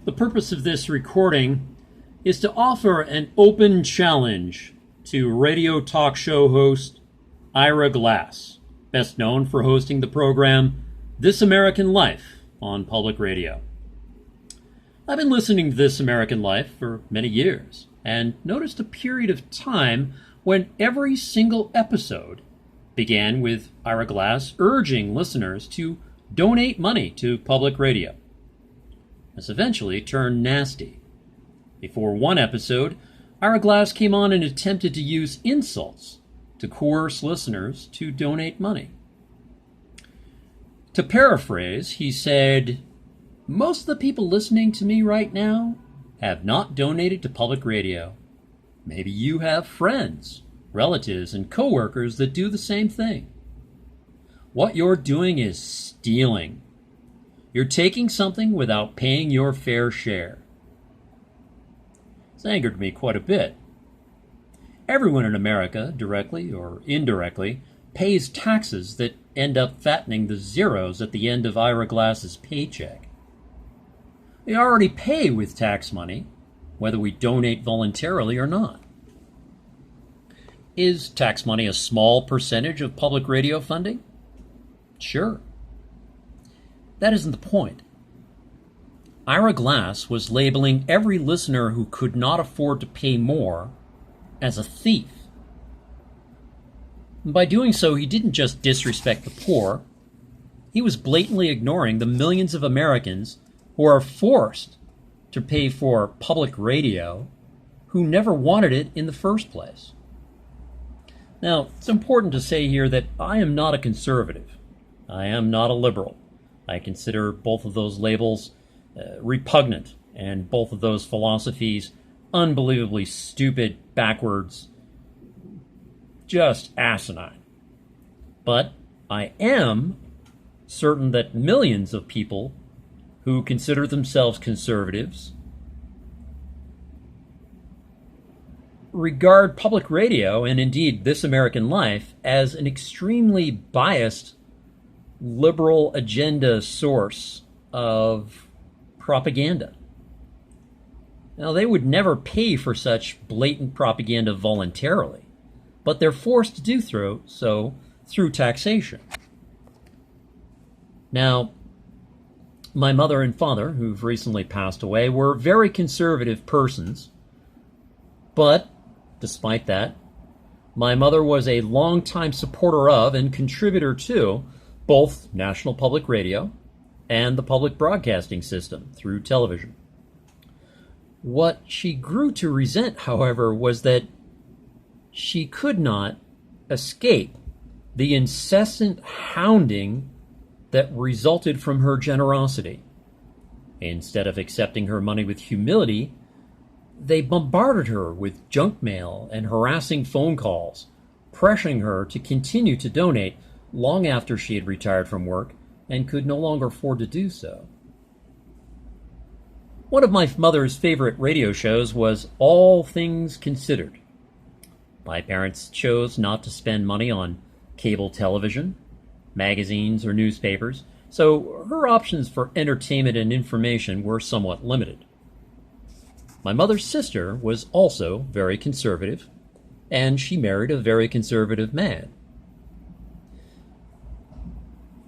The purpose of this recording is to offer an open challenge to radio talk show host Ira Glass, best known for hosting the program This American Life on public radio. I've been listening to This American Life for many years and noticed a period of time when every single episode began with Ira Glass urging listeners to donate money to public radio. This eventually turned nasty. Before one episode, Ira Glass came on and attempted to use insults to coerce listeners to donate money. To paraphrase, he said, "Most of the people listening to me right now have not donated to public radio. Maybe you have friends, relatives, and coworkers that do the same thing. What you're doing is stealing. You're taking something without paying your fair share." It's angered me quite a bit. Everyone in America, directly or indirectly, pays taxes that end up fattening the zeros at the end of Ira Glass's paycheck. We already pay with tax money, whether we donate voluntarily or not. Is tax money a small percentage of public radio funding? Sure. That isn't the point. Ira Glass was labeling every listener who could not afford to pay more as a thief. And by doing so, he didn't just disrespect the poor, he was blatantly ignoring the millions of Americans who are forced to pay for public radio who never wanted it in the first place. Now, it's important to say here that I am not a conservative. I am not a liberal. I consider both of those labels repugnant, and both of those philosophies unbelievably stupid, backwards, just asinine. But I am certain that millions of people who consider themselves conservatives regard public radio, and indeed This American Life, as an extremely biased liberal agenda source of propaganda. Now, they would never pay for such blatant propaganda voluntarily, but they're forced to do so through taxation. Now, my mother and father, who've recently passed away, were very conservative persons, but despite that, my mother was a longtime supporter of and contributor to both National Public Radio and the public broadcasting system through television. What she grew to resent, however, was that she could not escape the incessant hounding that resulted from her generosity. Instead of accepting her money with humility, they bombarded her with junk mail and harassing phone calls, pressuring her to continue to donate long after she had retired from work and could no longer afford to do so. One of my mother's favorite radio shows was All Things Considered. My parents chose not to spend money on cable television, magazines, or newspapers, so her options for entertainment and information were somewhat limited. My mother's sister was also very conservative, and she married a very conservative man.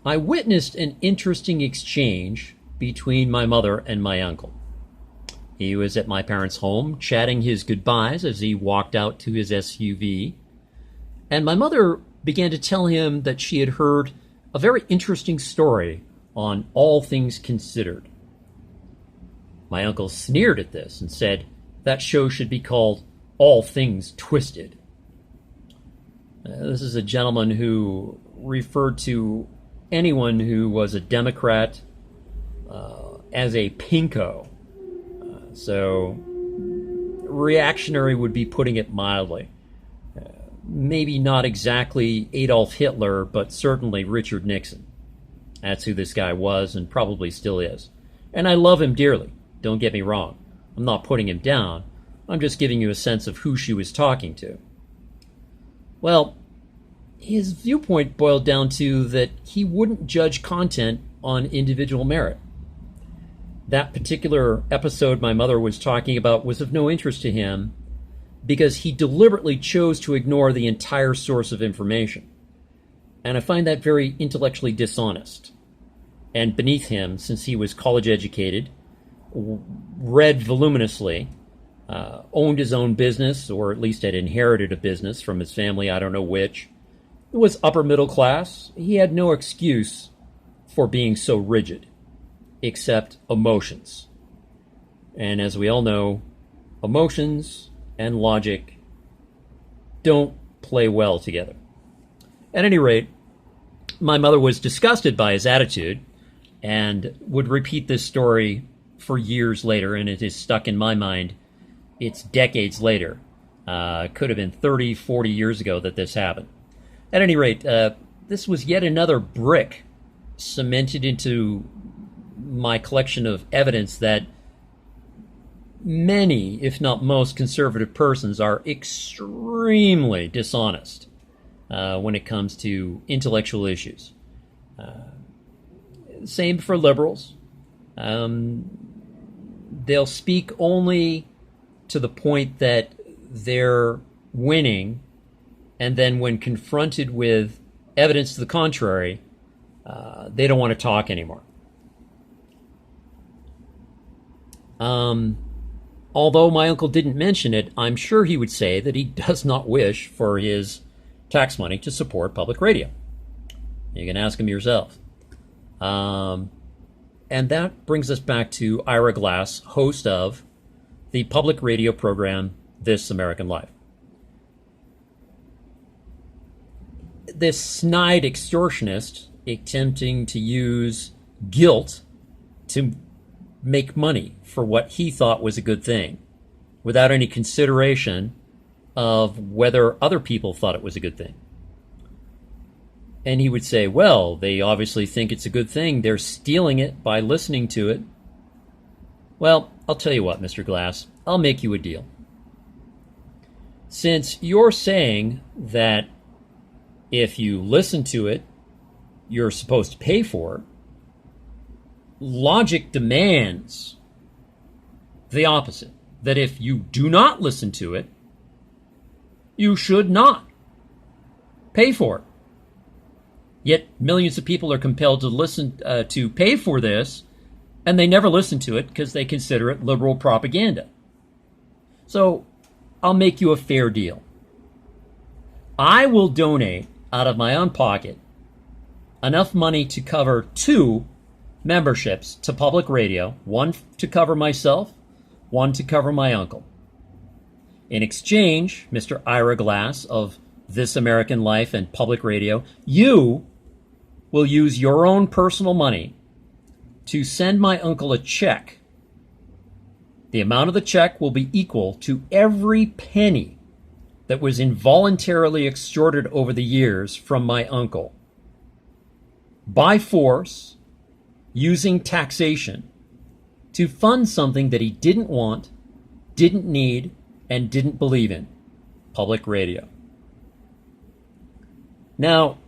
I witnessed an interesting exchange between my mother and my uncle. He was at my parents' home chatting his goodbyes as he walked out to his SUV, and my mother began to tell him that she had heard a very interesting story on All Things Considered. My uncle sneered at this and said that show should be called All Things Twisted. This is a gentleman who referred to anyone who was a Democrat as a pinko. So reactionary would be putting it mildly. Maybe not exactly Adolf Hitler, but certainly Richard Nixon. That's who this guy was and probably still is. And I love him dearly, don't get me wrong. I'm not putting him down. I'm just giving you a sense of who she was talking to. Well, his viewpoint boiled down to that he wouldn't judge content on individual merit. That particular episode my mother was talking about was of no interest to him because he deliberately chose to ignore the entire source of information. And I find that very intellectually dishonest and beneath him, since he was college educated, read voluminously, owned his own business, or at least had inherited a business from his family, I don't know which. It was upper middle class. He had no excuse for being so rigid, except emotions. And as we all know, emotions and logic don't play well together. At any rate, my mother was disgusted by his attitude and would repeat this story for years later, and it is stuck in my mind. It's decades later. It could have been 30, 40 years ago that this happened. At any rate, this was yet another brick cemented into my collection of evidence that many, if not most, conservative persons are extremely dishonest when it comes to intellectual issues. Same for liberals. They'll speak only to the point that they're winning, and then when confronted with evidence to the contrary, they don't want to talk anymore. Although my uncle didn't mention it, I'm sure he would say that he does not wish for his tax money to support public radio. You can ask him yourself. And that brings us back to Ira Glass, host of the public radio program This American Life. This snide extortionist attempting to use guilt to make money for what he thought was a good thing, without any consideration of whether other people thought it was a good thing. And he would say, well, they obviously think it's a good thing. They're stealing it by listening to it. Well, I'll tell you what, Mr. Glass, I'll make you a deal. Since you're saying that if you listen to it, you're supposed to pay for it, logic demands the opposite, that if you do not listen to it, you should not pay for it. Yet millions of people are compelled to listen to pay for this, and they never listen to it because they consider it liberal propaganda. So I'll make you a fair deal. I will donate out of my own pocket enough money to cover 2 memberships to public radio, one to cover myself, one to cover my uncle. In exchange, Mr. Ira Glass of This American Life and Public Radio, you will use your own personal money to send my uncle a check. The amount of the check will be equal to every penny that was involuntarily extorted over the years from my uncle, by force, using taxation, to fund something that he didn't want, didn't need, and didn't believe in: public radio. Now,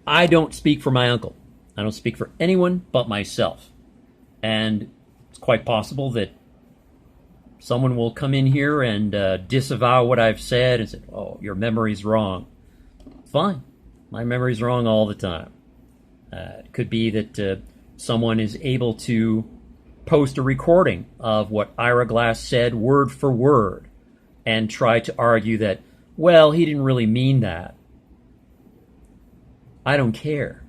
I don't speak for my uncle. I don't speak for anyone but myself. And it's quite possible that someone will come in here and disavow what I've said and say, oh, your memory's wrong. Fine. My memory's wrong all the time. It could be that someone is able to post a recording of what Ira Glass said word for word and try to argue that, well, he didn't really mean that. I don't care.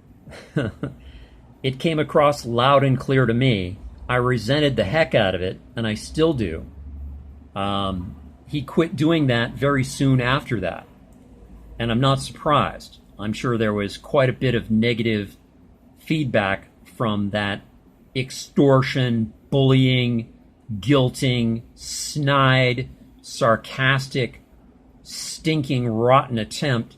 It came across loud and clear to me. I resented the heck out of it, and I still do. He quit doing that very soon after that. And I'm not surprised. I'm sure there was quite a bit of negative feedback from that extortion, bullying, guilting, snide, sarcastic, stinking, rotten attempt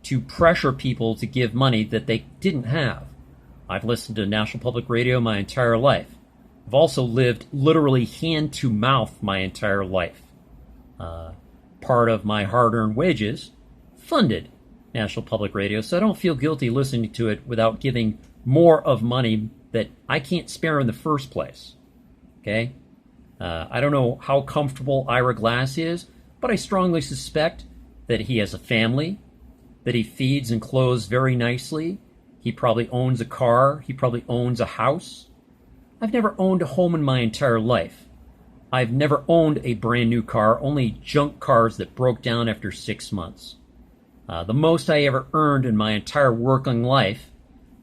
to pressure people to give money that they didn't have. I've listened to National Public Radio my entire life. I've also lived literally hand to mouth my entire life. Part of my hard-earned wages funded National Public Radio, so I don't feel guilty listening to it without giving more of money that I can't spare in the first place. Okay? I don't know how comfortable Ira Glass is, but I strongly suspect that he has a family, that he feeds and clothes very nicely. He probably owns a car. He probably owns a house. I've never owned a home in my entire life. I've never owned a brand new car, only junk cars that broke down after 6 months. The most I ever earned in my entire working life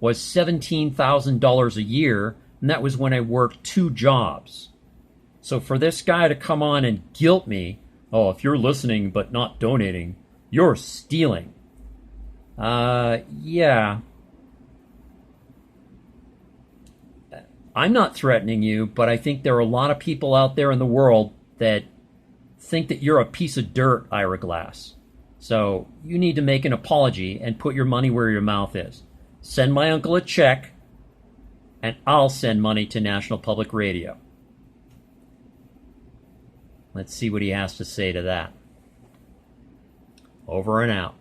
was $17,000 a year, and that was when I worked 2 jobs. So for this guy to come on and guilt me, oh, if you're listening but not donating, you're stealing. Yeah. I'm not threatening you, but I think there are a lot of people out there in the world that think that you're a piece of dirt, Ira Glass. So you need to make an apology and put your money where your mouth is. Send my uncle a check, and I'll send money to National Public Radio. Let's see what he has to say to that. Over and out.